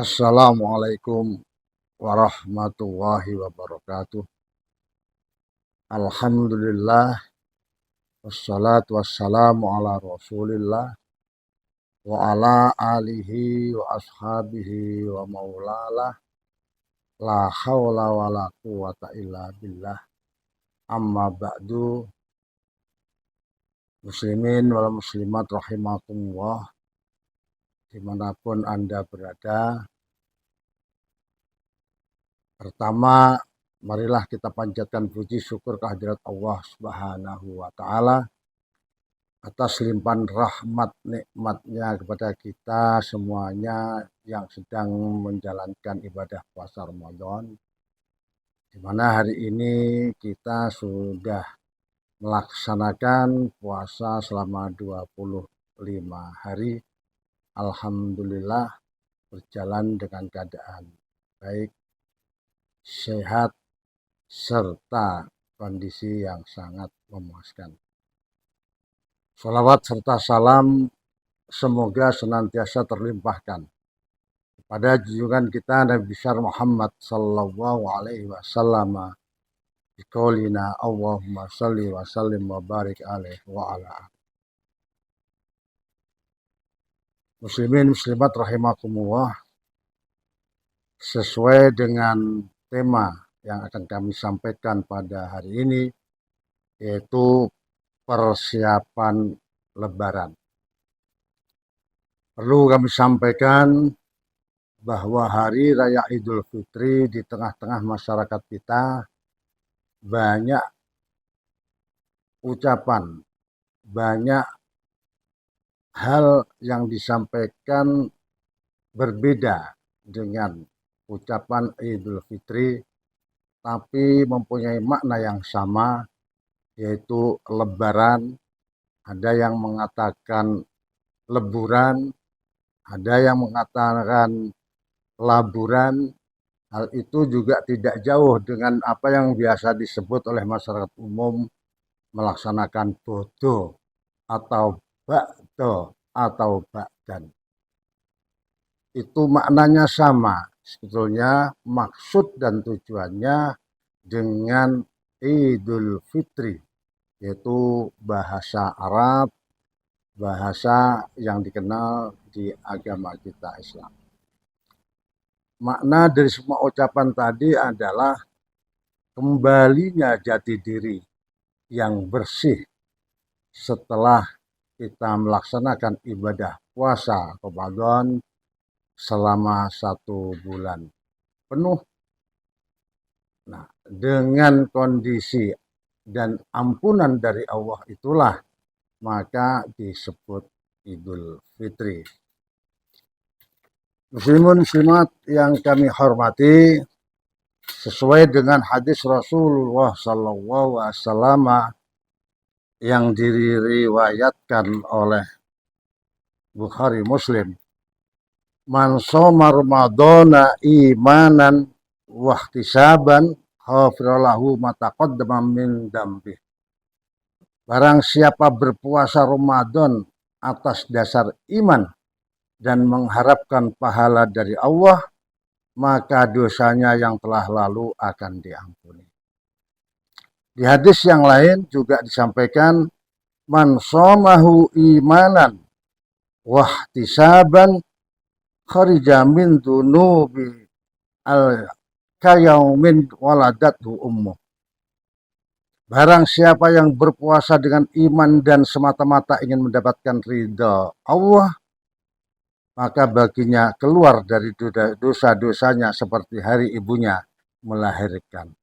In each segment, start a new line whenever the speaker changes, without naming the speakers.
Assalamualaikum warahmatullahi wabarakatuh. Alhamdulillah, wassalatu wassalamu ala rasulillah wa ala alihi wa ashabihi wa maulalah, la hawla wa la quwata illa billah. Amma ba'du, muslimin wal muslimat rahimakumullah, dimanapun Anda berada. Pertama, marilah kita panjatkan puji syukur kehadirat Allah Subhanahu wa Ta'ala atas limpahan rahmat nikmatnya kepada kita semuanya yang sedang menjalankan ibadah puasa Ramadan, di mana hari ini kita sudah melaksanakan puasa selama 25 hari. Alhamdulillah berjalan dengan keadaan baik, sehat, serta kondisi yang sangat memuaskan. Sholawat serta salam semoga senantiasa terlimpahkan kepada junjungan kita Nabi besar Muhammad sallallahu alaihi wasallam. Biqaulina Allahumma shalli wa sallim wa barik alaihi wa ala. Muslimin muslimat rahimakumullah, sesuai dengan tema yang akan kami sampaikan pada hari ini, yaitu persiapan Lebaran. Perlu kami sampaikan bahwa Hari Raya Idul Fitri di tengah-tengah masyarakat kita banyak ucapan, banyak hal yang disampaikan berbeda dengan ucapan Idul Fitri, tapi mempunyai makna yang sama, yaitu Lebaran. Ada yang mengatakan leburan, ada yang mengatakan laburan. Hal itu juga tidak jauh dengan apa yang biasa disebut oleh masyarakat umum melaksanakan bodo atau bakdo atau bakdan. Itu maknanya sama. Sebetulnya maksud dan tujuannya dengan Idul Fitri, yaitu bahasa Arab, bahasa yang dikenal di agama kita Islam. Makna dari semua ucapan tadi adalah kembalinya jati diri yang bersih setelah kita melaksanakan ibadah puasa Ramadan selama 1 bulan penuh. Nah, dengan kondisi dan ampunan dari Allah itulah maka disebut Idul Fitri. Muslimun muslimat yang kami hormati, sesuai dengan hadis Rasulullah SAW yang diriwayatkan oleh Bukhari Muslim, man shoma ramadhana imanan wa ihtisaban ghafara lahu ma taqaddama min dzambi. Barang siapa berpuasa Ramadan atas dasar iman dan mengharapkan pahala dari Allah, maka dosanya yang telah lalu akan diampuni. Di hadis yang lain juga disampaikan, man shomahu imanan wa ihtisaban kharija min dunubi al-kayaumin waladatu ummu. Barang siapa yang berpuasa dengan iman dan semata-mata ingin mendapatkan ridha Allah, maka baginya keluar dari dosa-dosanya seperti hari ibunya melahirkan.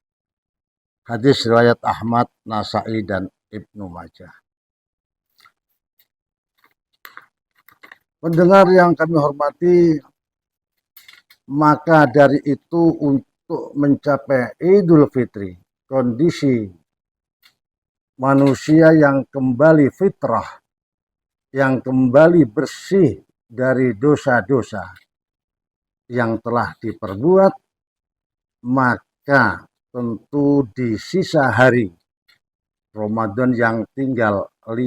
Hadis riwayat Ahmad, Nasai, dan Ibnu Majah. Pendengar yang kami hormati, maka dari itu untuk mencapai Idul Fitri, kondisi manusia yang kembali fitrah, yang kembali bersih dari dosa-dosa yang telah diperbuat, maka tentu di sisa hari Ramadan yang tinggal 5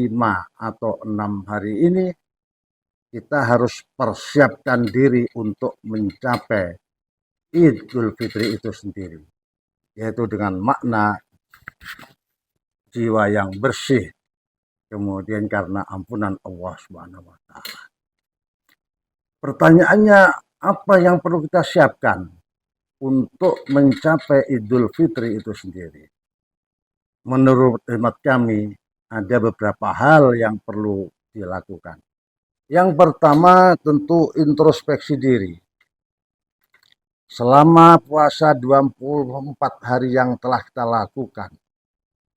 atau 6 hari ini, kita harus persiapkan diri untuk mencapai Idul Fitri itu sendiri, yaitu dengan makna jiwa yang bersih, kemudian karena ampunan Allah Subhanahu wa Ta'ala. Pertanyaannya, apa yang perlu kita siapkan untuk mencapai Idul Fitri itu sendiri? Menurut hemat kami, ada beberapa hal yang perlu dilakukan. Yang pertama tentu introspeksi diri. Selama puasa 24 hari yang telah kita lakukan,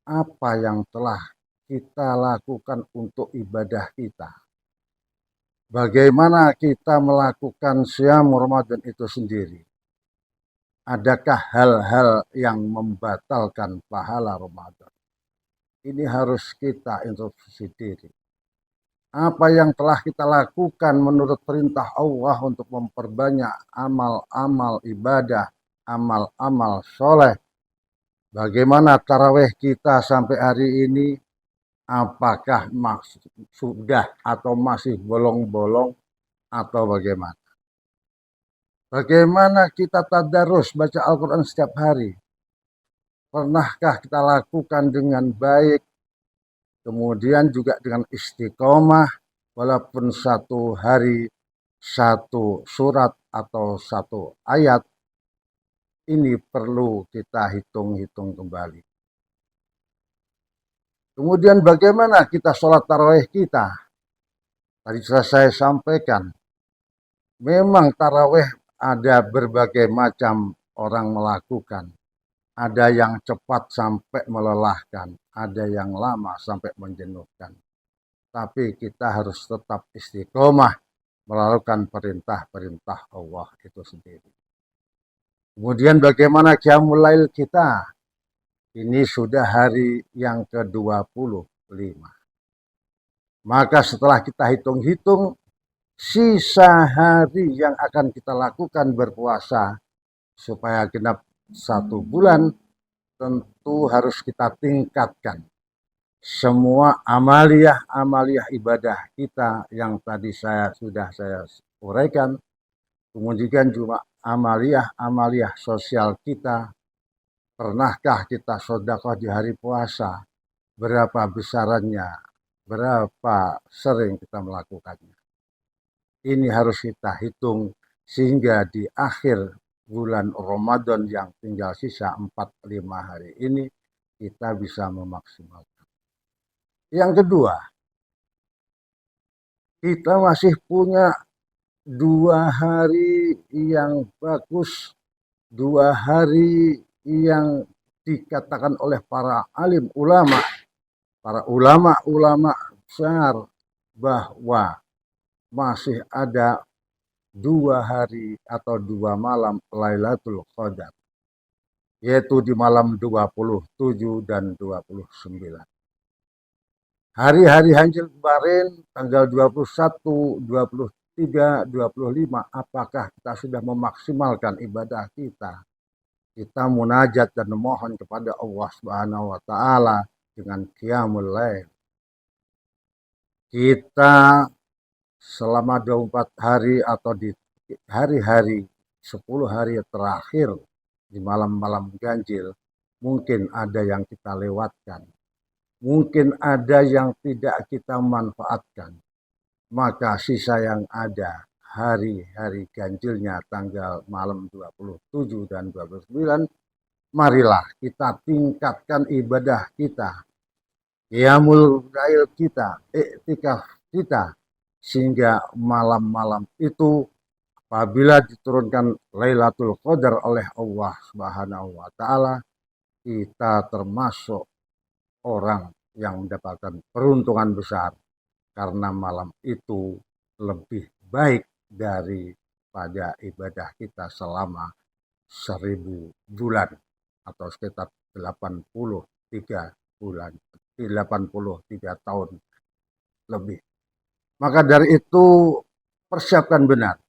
apa yang telah kita lakukan untuk ibadah kita? Bagaimana kita melakukan Syam Ramadan itu sendiri? Adakah hal-hal yang membatalkan pahala Ramadan? Ini harus kita introspeksi diri. Apa yang telah kita lakukan menurut perintah Allah untuk memperbanyak amal-amal ibadah, amal-amal soleh. Bagaimana tarawih kita sampai hari ini? Apakah sudah atau masih bolong-bolong atau bagaimana? Bagaimana kita tadarus baca Al-Quran setiap hari? Pernahkah kita lakukan dengan baik? Kemudian juga dengan istiqomah, walaupun satu hari satu surat atau satu ayat, ini perlu kita hitung-hitung kembali. Kemudian bagaimana kita sholat tarawih kita? Tadi sudah saya sampaikan, memang tarawih ada berbagai macam orang melakukan. Ada yang cepat sampai melelahkan, ada yang lama sampai menjenuhkan. Tapi kita harus tetap istiqomah melakukan perintah-perintah Allah itu sendiri. Kemudian bagaimana qiyamul lail kita? Ini sudah hari yang ke-25. Maka setelah kita hitung-hitung, sisa hari yang akan kita lakukan berpuasa supaya genap 1 bulan, tentu harus kita tingkatkan semua amaliyah ibadah kita yang tadi saya uraikan. Kemudian juga amaliyah sosial kita. Pernahkah kita sedekah di hari puasa? Berapa besarannya? Berapa sering kita melakukannya? Ini harus kita hitung sehingga di akhir bulan Ramadan yang tinggal sisa 4-5 hari ini kita bisa memaksimalkan. Yang kedua, kita masih punya 2 hari yang bagus, 2 hari yang dikatakan oleh para alim ulama, para ulama besar, bahwa masih ada 2 hari atau 2 malam Lailatul Qadar, yaitu di malam 27 dan 29. Hari-hari Ganjil kemarin tanggal 21, 23, 25, apakah kita sudah memaksimalkan ibadah kita? Kita munajat dan memohon kepada Allah Subhanahu wa Ta'ala dengan qiyamul lail. Kita selama 24 hari atau di hari-hari 10 hari terakhir di malam-malam ganjil, mungkin ada yang kita lewatkan. Mungkin ada yang tidak kita manfaatkan. Maka sisa yang ada hari-hari ganjilnya tanggal malam 27 dan 29, marilah kita tingkatkan ibadah kita, qiyamul lail kita, iktikaf kita, sehingga malam-malam itu apabila diturunkan Lailatul Qadar oleh Allah Subhanahu wa Ta'ala, kita termasuk orang yang mendapatkan peruntungan besar karena malam itu lebih baik daripada ibadah kita selama 1000 bulan atau sekitar 83 bulan, 83 tahun lebih. Maka dari itu persiapkan benar.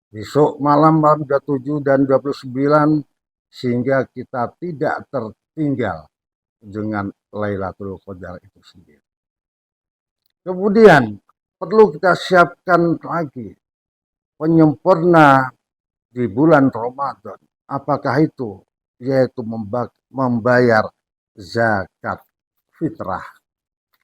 Besok malam 27 dan 29 sehingga kita tidak tertinggal dengan Lailatul Qadar itu sendiri. Kemudian perlu kita siapkan lagi penyempurna di bulan Ramadan. Apakah itu? Yaitu membayar zakat fitrah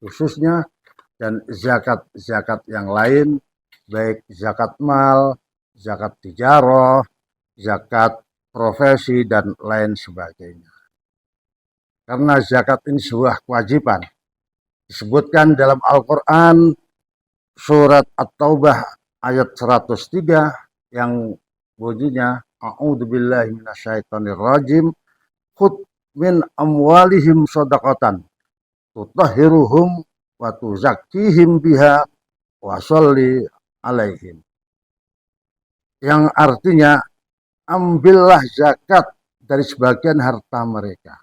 khususnya, dan zakat-zakat yang lain, baik zakat mal, zakat tijarah, zakat profesi, dan lain sebagainya. Karena zakat ini sebuah kewajiban. Disebutkan dalam Al-Quran surat At-Taubah ayat 103 yang bunyinya A'udzubillahi minasyaitonirrajim, khudh min amwalihim shadaqatan tutahhiruhum wa tuzakkihim biha wa sholli alaihim. Yang artinya, ambillah zakat dari sebagian harta mereka.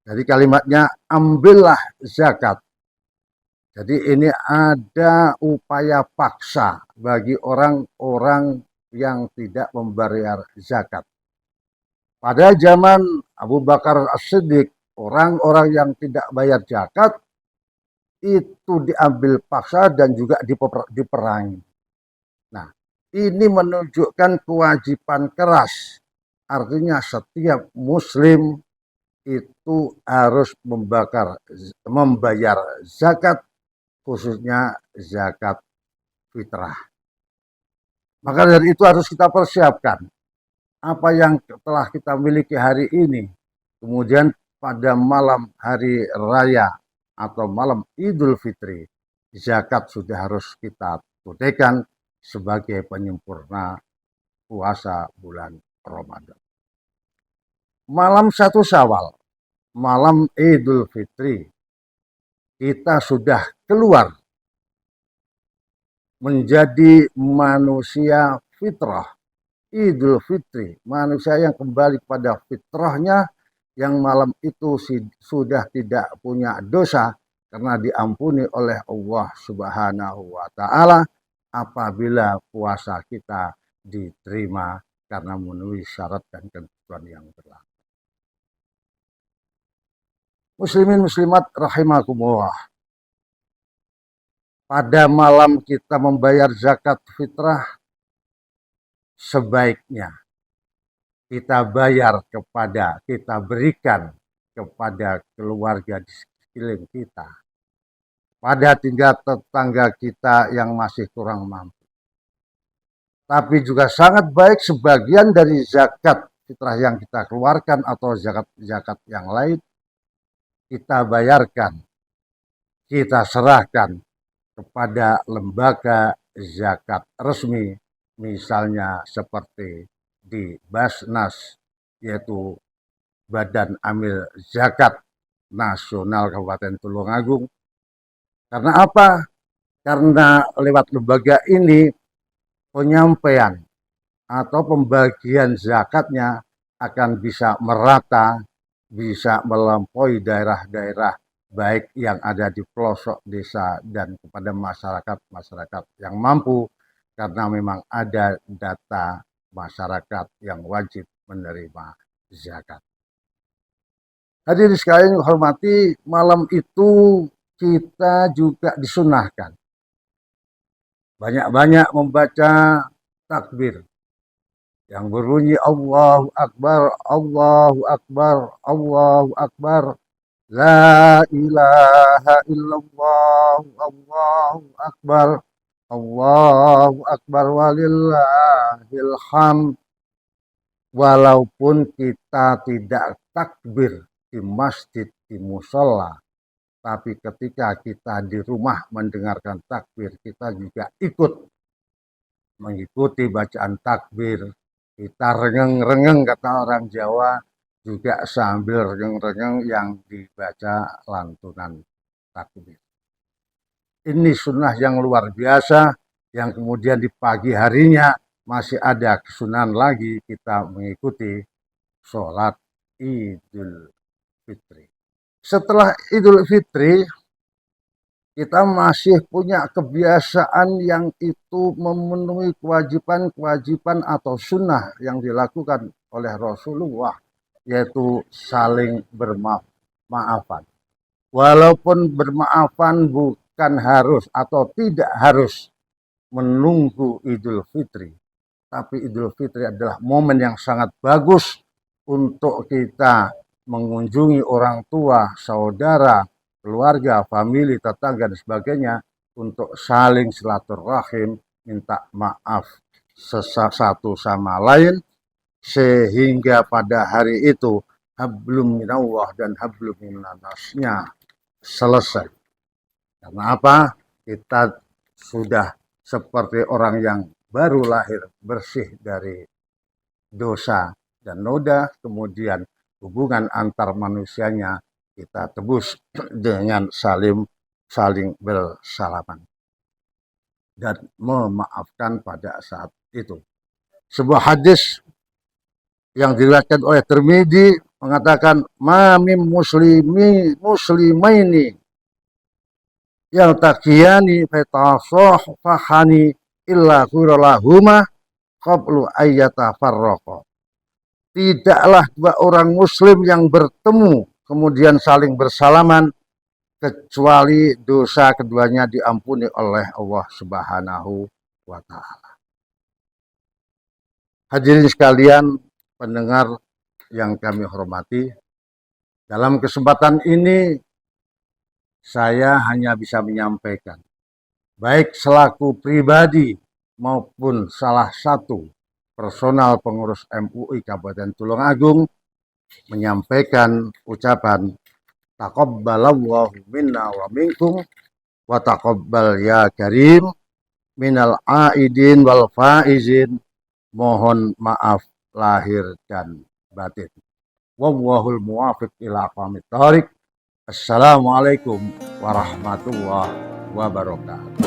Jadi kalimatnya ambillah zakat. Jadi ini ada upaya paksa bagi orang-orang yang tidak membayar zakat. Pada zaman Abu Bakar As-Siddiq, orang-orang yang tidak bayar zakat itu diambil paksa dan juga diperangi. Nah, ini menunjukkan kewajiban keras. Artinya setiap muslim itu harus membayar zakat, khususnya zakat fitrah. Maka dari itu harus kita persiapkan apa yang telah kita miliki hari ini. Kemudian pada malam hari raya atau malam Idul Fitri, zakat sudah harus kita tunaikan sebagai penyempurna puasa bulan Ramadan. Malam 1 Syawal, malam Idul Fitri, kita sudah keluar menjadi manusia fitrah. Idul Fitri, manusia yang kembali pada fitrahnya, yang malam itu sudah tidak punya dosa karena diampuni oleh Allah Subhanahu wa Ta'ala apabila puasa kita diterima karena memenuhi syarat dan ketentuan yang berlaku. Muslimin muslimat rahimakumullah. Pada malam kita membayar zakat fitrah, sebaiknya kita berikan kepada keluarga di sekeliling kita, pada tingkat tetangga kita yang masih kurang mampu. Tapi juga sangat baik sebagian dari zakat fitrah yang kita keluarkan atau zakat yang lain kita bayarkan, kita serahkan kepada lembaga zakat resmi, misalnya seperti di Basnas, yaitu Badan Amil Zakat Nasional Kabupaten Tulungagung. Karena apa? Karena lewat lembaga ini penyampaian atau pembagian zakatnya akan bisa merata, bisa melampaui daerah-daerah baik yang ada di pelosok desa dan kepada masyarakat yang mampu, karena memang ada data masyarakat yang wajib menerima zakat. Hadirin sekalian hormati, malam itu kita juga disunahkan banyak-banyak membaca takbir yang berbunyi Allahu Akbar, Allahu Akbar, Allahu Akbar, la ilaha illallah, Allahu Akbar, Allahu Akbar walillahil hamd. Walaupun kita tidak takbir di masjid, di musola, tapi ketika kita di rumah mendengarkan takbir, kita juga ikut mengikuti bacaan takbir. Kita rengeng-rengeng, kata orang Jawa, juga sambil rengeng-rengeng yang dibaca lantunan takbir. Ini sunnah yang luar biasa, yang kemudian di pagi harinya masih ada kesunahan lagi kita mengikuti sholat Idul Fitri. Setelah Idul Fitri, kita masih punya kebiasaan yang itu memenuhi kewajiban atau sunnah yang dilakukan oleh Rasulullah, yaitu saling bermaafan. Walaupun bermaafan bukan harus atau tidak harus menunggu Idul Fitri. Tapi Idul Fitri adalah momen yang sangat bagus untuk kita mengunjungi orang tua, saudara, keluarga, famili, tetangga, dan sebagainya untuk saling silaturahim, minta maaf satu sama lain, sehingga pada hari itu hablum minallah dan hablum minannasnya selesai. Karena apa? Kita sudah seperti orang yang baru lahir, bersih dari dosa dan noda, kemudian hubungan antar manusianya kita tebus dengan saling bersalaman dan memaafkan pada saat itu. Sebuah hadis yang diriwayatkan oleh Tirmidzi mengatakan, "Ma mim muslimaini yaltaqiyani fatasahhani illa quralahuma qablu ayyatafarraqa." Tidaklah dua orang muslim yang bertemu kemudian saling bersalaman kecuali dosa keduanya diampuni oleh Allah Subhanahu wa taala. Hadirin sekalian, pendengar yang kami hormati, dalam kesempatan ini saya hanya bisa menyampaikan, baik selaku pribadi maupun salah satu personal pengurus MUI Kabupaten Tulungagung, menyampaikan ucapan taqabbalallahu minna wa minkum wa taqabbal ya karim minal aidin wal faizin. Mohon maaf lahir dan batin. Wallahul muwafiq ila aqwamit thoriq. Assalamualaikum warahmatullahi wabarakatuh.